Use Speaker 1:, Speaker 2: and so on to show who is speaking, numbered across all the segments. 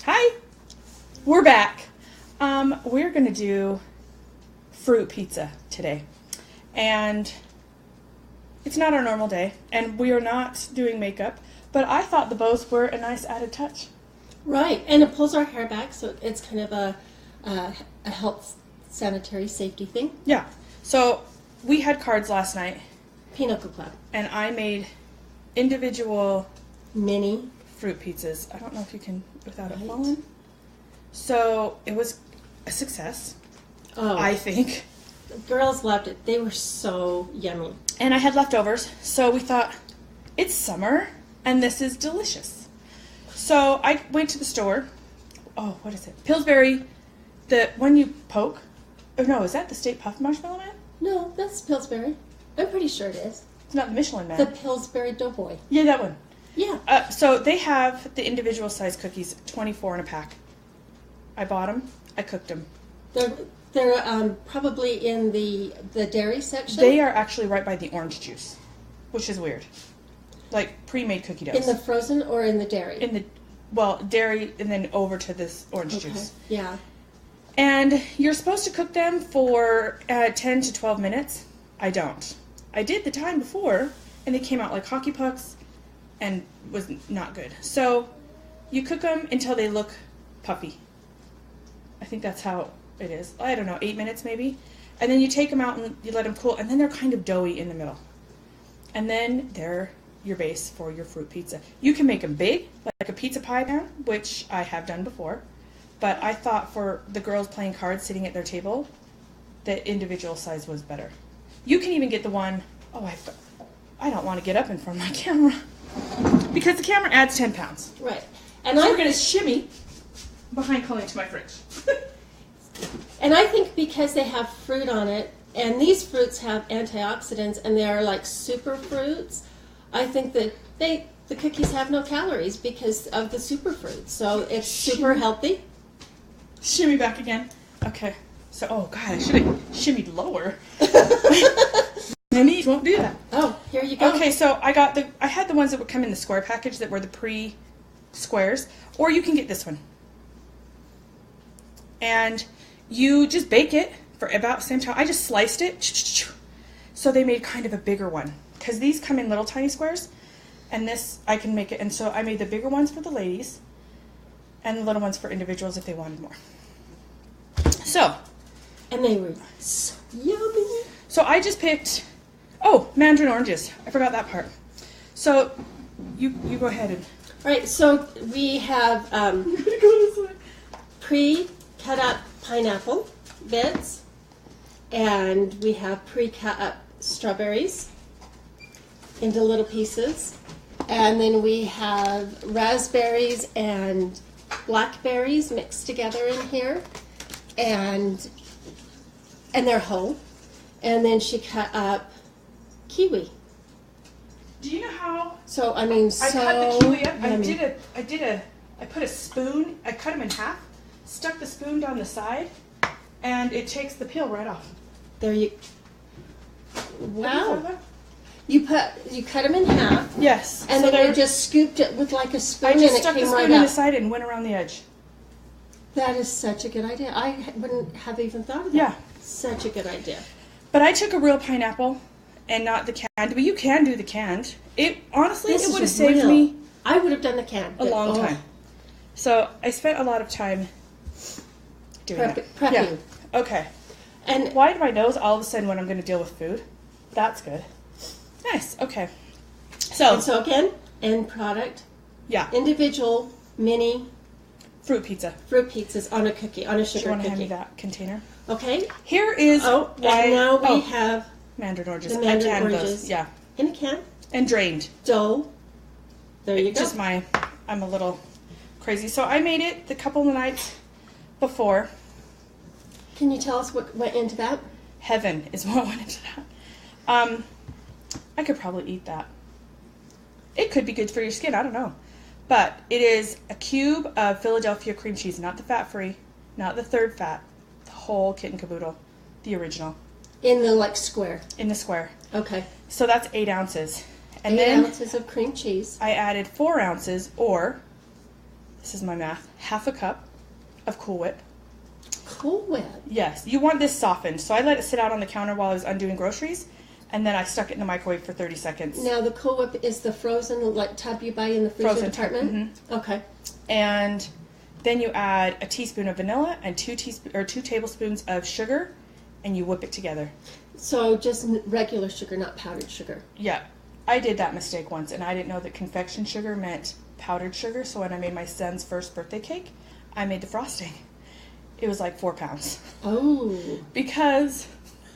Speaker 1: Hi, we're back. We're going to do fruit pizza today. And it's not our normal day, and we are not doing makeup, but I thought the bows were a nice added touch.
Speaker 2: Right, and it pulls our hair back, so it's kind of a health, sanitary safety thing.
Speaker 1: Yeah, so we had cards last night.
Speaker 2: Pinochle Club.
Speaker 1: And I made individual
Speaker 2: Mini
Speaker 1: fruit pizzas. I don't know if you can without it
Speaker 2: Right.
Speaker 1: falling. So it was a success,
Speaker 2: Oh,
Speaker 1: I think.
Speaker 2: the girls loved it. They were so yummy.
Speaker 1: And I had leftovers, so we thought, it's summer, and this is delicious. So I went to the store. Oh, what is it? Pillsbury, the one you poke. Oh, no, is that the State Puft Marshmallow Man?
Speaker 2: No, that's Pillsbury. I'm pretty sure it is.
Speaker 1: It's not the Michelin Man.
Speaker 2: The Pillsbury Doughboy.
Speaker 1: Yeah, that one.
Speaker 2: Yeah.
Speaker 1: So they have the individual size cookies, 24 in a pack. I bought them. I cooked them.
Speaker 2: They're probably in the dairy section.
Speaker 1: They are actually right by the orange juice, which is weird. Like pre-made cookie doughs.
Speaker 2: in the frozen or in the dairy?
Speaker 1: In the, well, dairy and then over to this orange
Speaker 2: Okay.
Speaker 1: juice.
Speaker 2: Yeah.
Speaker 1: And you're supposed to cook them for 10 to 12 minutes. I don't. I did the time before, and they came out like hockey pucks and was not good. So you cook them until they look puffy. I think that's how it is. I don't know, 8 minutes maybe. And then you take them out and you let them cool, and then they're kind of doughy in the middle. And then they're your base for your fruit pizza. You can make them big, like a pizza pie pan, which I have done before. But I thought for the girls playing cards sitting at their table, the individual size was better. You can even get the one, I don't want to get up in front of my camera. Because the camera adds 10 pounds.
Speaker 2: Right. And
Speaker 1: So we're going to shimmy behind Colleen to my fridge.
Speaker 2: And I think because they have fruit on it, and these fruits have antioxidants, and they are like super fruits, I think that the cookies have no calories because of the super fruits. So it's super healthy.
Speaker 1: Shimmy back again. Okay. So, oh God, I should have shimmied lower. My knees won't do that.
Speaker 2: Oh, here you go.
Speaker 1: Okay, so I had the ones that would come in the square package that were the pre-squares, or you can get this one. And you just bake it for about the same time. I just sliced it, so they made kind of a bigger one. Because these come in little tiny squares, and this, I can make it. And so I made the bigger ones for the ladies, and the little ones for individuals if they wanted more. So.
Speaker 2: And they were so yummy.
Speaker 1: So I just picked, mandarin oranges. I forgot that part. So you go ahead and.
Speaker 2: All right, so we have pre-cut up pineapple bits, and we have pre-cut up strawberries into little pieces, and then we have raspberries and blackberries mixed together in here, and they're whole. And then she cut up kiwi.
Speaker 1: Do you know how?
Speaker 2: So I mean,
Speaker 1: I cut the kiwi up.
Speaker 2: yummy.
Speaker 1: I put a spoon. I cut them in half, stuck the spoon down the side, and it takes the peel right off.
Speaker 2: There you.
Speaker 1: What do you
Speaker 2: Wow.
Speaker 1: call that?
Speaker 2: You cut them in half,
Speaker 1: Yes.
Speaker 2: and
Speaker 1: so
Speaker 2: then you just scooped it with like a spoon,
Speaker 1: I
Speaker 2: and
Speaker 1: just
Speaker 2: it
Speaker 1: stuck the
Speaker 2: came
Speaker 1: spoon
Speaker 2: right
Speaker 1: in the
Speaker 2: up.
Speaker 1: side and went around the edge.
Speaker 2: That is such a good idea. I wouldn't have even thought of that.
Speaker 1: Yeah.
Speaker 2: Such a good idea.
Speaker 1: But I took a real pineapple and not the canned. But you can do the canned. It honestly,
Speaker 2: This
Speaker 1: it
Speaker 2: is
Speaker 1: would have saved
Speaker 2: real.
Speaker 1: me
Speaker 2: I would have done the can.
Speaker 1: a long time. So I spent a lot of time doing
Speaker 2: Prepping.
Speaker 1: that. Yeah. Okay.
Speaker 2: And
Speaker 1: Why did my nose all of a sudden when I'm going to deal with food? That's good. Nice. Okay. So,
Speaker 2: and so again, end product,
Speaker 1: yeah,
Speaker 2: individual mini
Speaker 1: fruit pizza.
Speaker 2: fruit pizzas on a cookie, on a
Speaker 1: Do you
Speaker 2: sugar
Speaker 1: want to hand me
Speaker 2: cookie.
Speaker 1: that container?
Speaker 2: Okay.
Speaker 1: Here is
Speaker 2: And now we have
Speaker 1: mandarin oranges.
Speaker 2: the mandarin
Speaker 1: I canned
Speaker 2: oranges.
Speaker 1: those. Yeah,
Speaker 2: in a can
Speaker 1: and drained.
Speaker 2: dough. There you go.
Speaker 1: Just I'm a little crazy. So I made it the couple of nights before.
Speaker 2: Can you tell us what went into that?
Speaker 1: Heaven is what went into that. I could probably eat that. It could be good for your skin. I don't know. But it is a cube of Philadelphia cream cheese, not the fat-free, not the third fat, the whole kit and caboodle, the original,
Speaker 2: In the square.
Speaker 1: in the square.
Speaker 2: Okay.
Speaker 1: So that's 8 ounces. And
Speaker 2: 8
Speaker 1: then
Speaker 2: ounces of cream cheese.
Speaker 1: I added 4 ounces or this is my math, half a cup of Cool Whip.
Speaker 2: Cool Whip.
Speaker 1: Yes, you want this softened. So I let it sit out on the counter while I was undoing groceries, and then I stuck it in the microwave for 30 seconds.
Speaker 2: Now the Cool Whip is the frozen like tub you buy in the freezer
Speaker 1: Frozen tub,
Speaker 2: department. Okay.
Speaker 1: And then you add a teaspoon of vanilla and 2 tablespoons of sugar, and you whip it together.
Speaker 2: So just regular sugar, not powdered sugar.
Speaker 1: Yeah, I did that mistake once, and I didn't know that confection sugar meant powdered sugar. So when I made my son's first birthday cake, I made the frosting. It was like 4 pounds.
Speaker 2: Oh.
Speaker 1: Because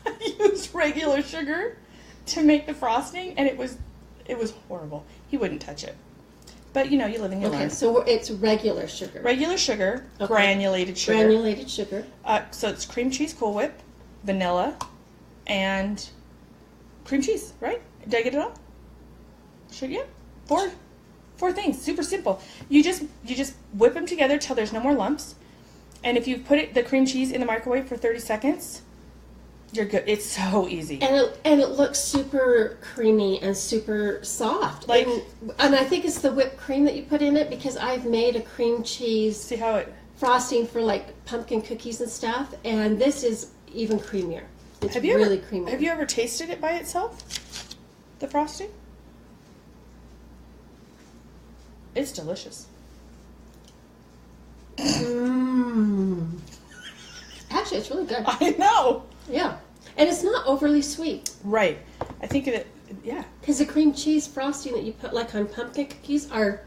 Speaker 1: I used regular sugar to make the frosting, and it was horrible. He wouldn't touch it. But, you live and you learn.
Speaker 2: Okay, so it's regular sugar.
Speaker 1: Regular sugar,
Speaker 2: Okay.
Speaker 1: granulated sugar.
Speaker 2: Granulated sugar.
Speaker 1: So it's cream cheese Cool Whip, vanilla, and cream cheese, right? Did I get it all? Should you? 4 things. Super simple. You just whip them together till there's no more lumps. And if you put the cream cheese in the microwave for 30 seconds, you're good. It's so easy.
Speaker 2: And it looks super creamy and super soft. And I think it's the whipped cream that you put in it, because I've made a cream cheese
Speaker 1: See how it...
Speaker 2: frosting for like pumpkin cookies and stuff, and this is even creamier. It's
Speaker 1: Have you
Speaker 2: really
Speaker 1: ever,
Speaker 2: creamy.
Speaker 1: Have you ever tasted it by itself? The frosting? It's delicious.
Speaker 2: Actually, it's really good.
Speaker 1: I know.
Speaker 2: Yeah. And it's not overly sweet.
Speaker 1: Right. I think of it, yeah.
Speaker 2: Because the cream cheese frosting that you put like on pumpkin cookies are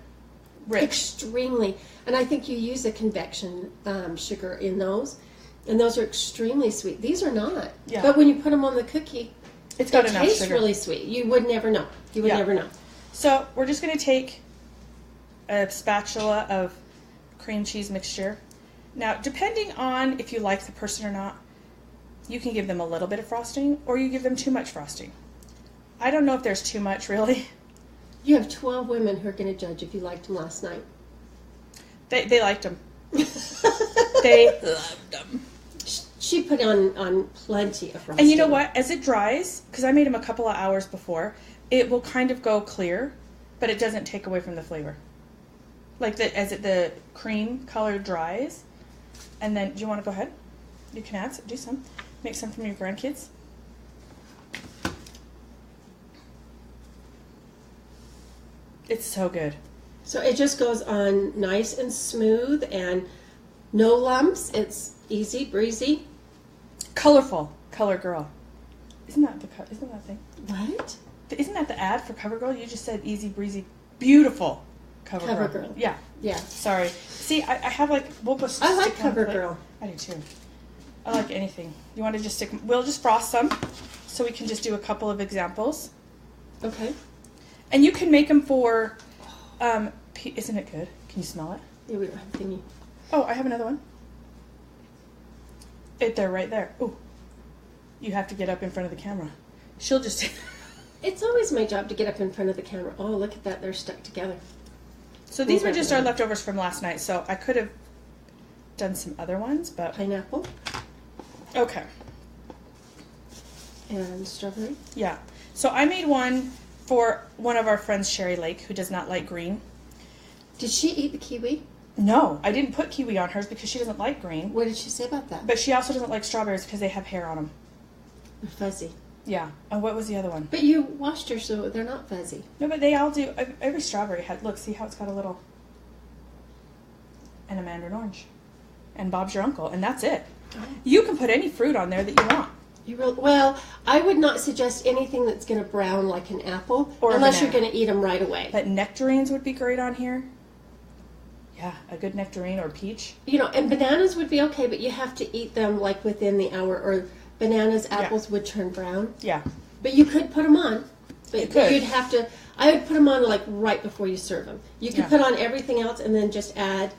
Speaker 1: Rich.
Speaker 2: extremely, and I think you use a convection sugar in those, and those are extremely sweet. These are not.
Speaker 1: Yeah.
Speaker 2: But when you put them on the cookie,
Speaker 1: It's got
Speaker 2: it
Speaker 1: enough
Speaker 2: tastes
Speaker 1: sugar.
Speaker 2: really sweet. You would never know. You would
Speaker 1: Yeah.
Speaker 2: never know.
Speaker 1: So we're just going to take a spatula of cream cheese mixture. Now, depending on if you like the person or not, you can give them a little bit of frosting, or you give them too much frosting. I don't know if there's too much, really.
Speaker 2: You have 12 women who are going to judge if you liked them last night.
Speaker 1: They liked them. They loved them.
Speaker 2: She put on plenty of frosting.
Speaker 1: And you know what? As it dries, because I made them a couple of hours before, it will kind of go clear, but it doesn't take away from the flavor. Like the cream color dries, and then do you want to go ahead? You can do some. Make some from your grandkids. It's so good.
Speaker 2: So it just goes on nice and smooth and no lumps. It's easy breezy.
Speaker 1: Colorful. Color Girl. Isn't that thing?
Speaker 2: What?
Speaker 1: Isn't that the ad for CoverGirl? You just said easy breezy, beautiful
Speaker 2: CoverGirl.
Speaker 1: Yeah.
Speaker 2: Yeah.
Speaker 1: Sorry. See, I have like we'll go.
Speaker 2: I like
Speaker 1: stick on the plate.
Speaker 2: CoverGirl.
Speaker 1: I do too. I like anything. You want to just stick? We'll just frost some, so we can just do a couple of examples.
Speaker 2: Okay.
Speaker 1: And you can make them for. Isn't it good? Can you smell it?
Speaker 2: Yeah, we don't have a thingy.
Speaker 1: Oh, I have another one. They're right there. Ooh. You have to get up in front of the camera. She'll just.
Speaker 2: It's always my job to get up in front of the camera. Oh, look at that. They're stuck together.
Speaker 1: So these were just our leftovers from last night. So I could have done some other ones, but
Speaker 2: Pineapple
Speaker 1: okay.
Speaker 2: and strawberry.
Speaker 1: Yeah. So I made one for one of our friends, Sherry Lake, who does not like green.
Speaker 2: Did she eat the kiwi?
Speaker 1: No, I didn't put kiwi on hers because she doesn't like green.
Speaker 2: What did she say about that?
Speaker 1: But she also doesn't like strawberries because they have hair on them.
Speaker 2: They're fuzzy.
Speaker 1: Yeah. And what was the other one?
Speaker 2: But you washed her, so they're not fuzzy.
Speaker 1: No, but they all do. Every strawberry had. Look, see how it's got a little. And a mandarin orange. And Bob's your uncle. And that's it.
Speaker 2: Oh.
Speaker 1: You can put any fruit on there that you want.
Speaker 2: Well, I would not suggest anything that's going to brown like an apple,
Speaker 1: Or a
Speaker 2: unless
Speaker 1: banana.
Speaker 2: you're going to eat them right away.
Speaker 1: But nectarines would be great on here. Yeah, a good nectarine or peach.
Speaker 2: You know, and bananas would be okay, but you have to eat them like within the hour, or bananas, apples would turn brown.
Speaker 1: Yeah.
Speaker 2: But you could put them on. But
Speaker 1: You could.
Speaker 2: you'd have to, I would put them on like right before you serve them. You could
Speaker 1: Yeah.
Speaker 2: put on everything else and then just add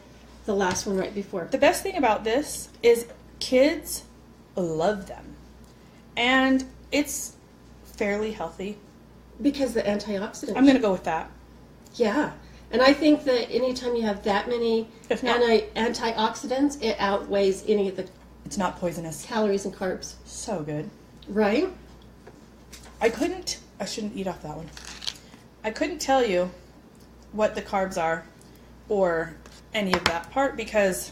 Speaker 2: the last one right before.
Speaker 1: The best thing about this is kids love them. And it's fairly healthy.
Speaker 2: Because the antioxidants.
Speaker 1: I'm going to go with that.
Speaker 2: Yeah. And I think that anytime you have that many
Speaker 1: If not-
Speaker 2: antioxidants, it outweighs any of the
Speaker 1: It's not poisonous.
Speaker 2: calories and carbs.
Speaker 1: So good.
Speaker 2: Right?
Speaker 1: I shouldn't eat off that one. I couldn't tell you what the carbs are or any of that part because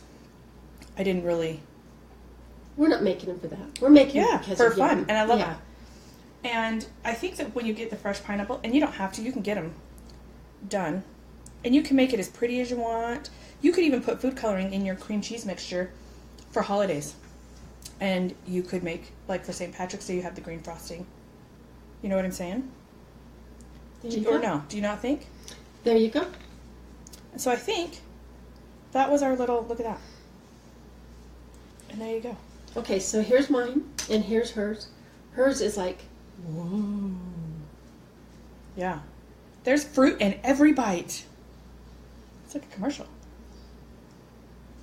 Speaker 1: I didn't really.
Speaker 2: We're not making them for that. We're making them because
Speaker 1: for
Speaker 2: of
Speaker 1: fun,
Speaker 2: yum.
Speaker 1: and I love
Speaker 2: Yeah.
Speaker 1: it. And I think that when you get the fresh pineapple, and you don't have to, you can get them done, and you can make it as pretty as you want. You could even put food coloring in your cream cheese mixture for holidays, and you could make, like for St. Patrick's Day, you have the green frosting. You know what I'm saying?
Speaker 2: There you
Speaker 1: Or
Speaker 2: go.
Speaker 1: no? Do you not think?
Speaker 2: There you go.
Speaker 1: So I think that was our little look at that, and there you go.
Speaker 2: Okay, so here's mine, and here's hers. Hers is like, whoa.
Speaker 1: Yeah, there's fruit in every bite. It's like a commercial.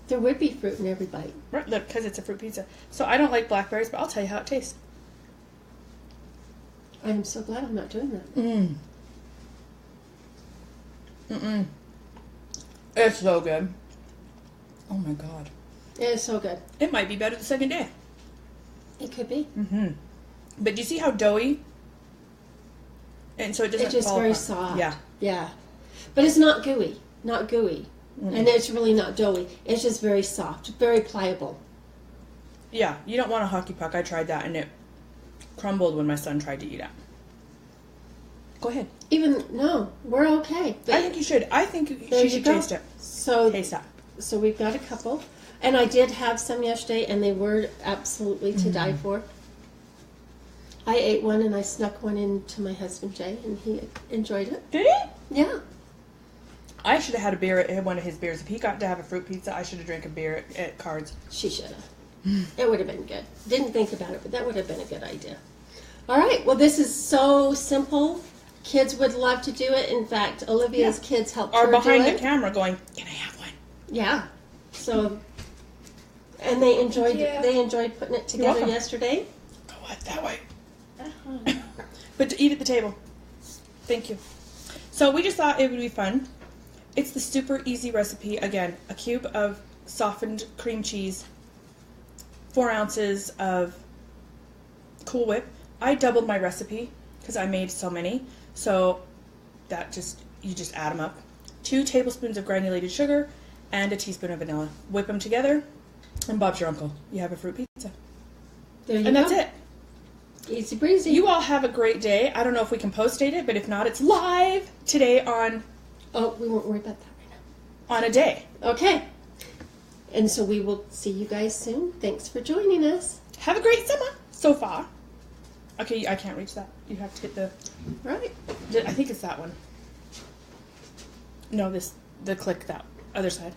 Speaker 2: There would be fruit in every bite.
Speaker 1: Right, look, because it's a fruit pizza. So I don't like blackberries, but I'll tell you how it tastes.
Speaker 2: I am so glad I'm not doing that.
Speaker 1: It's so good. Oh my god.
Speaker 2: It is so good.
Speaker 1: It might be better the second day.
Speaker 2: It could be.
Speaker 1: But do you see how doughy? And so it doesn't
Speaker 2: It's just
Speaker 1: fall
Speaker 2: very
Speaker 1: apart.
Speaker 2: soft.
Speaker 1: Yeah.
Speaker 2: Yeah. But it's not gooey. Not gooey. And it's really not doughy. It's just very soft. Very pliable.
Speaker 1: Yeah, you don't want a hockey puck. I tried that and it crumbled when my son tried to eat it. Go ahead.
Speaker 2: No, we're okay. But
Speaker 1: I think you should. I think
Speaker 2: there
Speaker 1: she
Speaker 2: you
Speaker 1: should
Speaker 2: go.
Speaker 1: taste it.
Speaker 2: So,
Speaker 1: Taste that.
Speaker 2: so we've got a couple. And I did have some yesterday, and they were absolutely to die for. I ate one, and I snuck one into my husband, Jay, and he enjoyed it.
Speaker 1: Did he?
Speaker 2: Yeah.
Speaker 1: I should have had a beer at one of his beers. If he got to have a fruit pizza, I should have drank a beer at Cards.
Speaker 2: She should have. It would have been good. Didn't think about it, but that would have been a good idea. All right. Well, this is so simple. Kids would love to do it. In fact, Olivia's kids helped
Speaker 1: Or
Speaker 2: her
Speaker 1: behind
Speaker 2: do
Speaker 1: the
Speaker 2: it.
Speaker 1: camera going, can I have one?
Speaker 2: Yeah. So, and they enjoyed
Speaker 1: Yeah.
Speaker 2: putting it together
Speaker 1: welcome.
Speaker 2: yesterday.
Speaker 1: Go what? That way. But to eat at the table. Thank you. So we just thought it would be fun. It's the super easy recipe. Again, a cube of softened cream cheese, 4 ounces of Cool Whip. I doubled my recipe because I made so many. So that you just add them up. 2 tablespoons of granulated sugar and a teaspoon of vanilla. Whip them together, and Bob's your uncle. You have a fruit pizza.
Speaker 2: There you
Speaker 1: And
Speaker 2: go.
Speaker 1: that's it.
Speaker 2: Easy breezy.
Speaker 1: You all have a great day. I don't know if we can post date it, but if not, it's live today on
Speaker 2: we won't worry about that right
Speaker 1: a day.
Speaker 2: now. Okay. And so we will see you guys soon. Thanks for joining us.
Speaker 1: Have a great summer so far. Okay, I can't reach that. You have to hit the.
Speaker 2: Right.
Speaker 1: I think it's that one. No, the click that other side.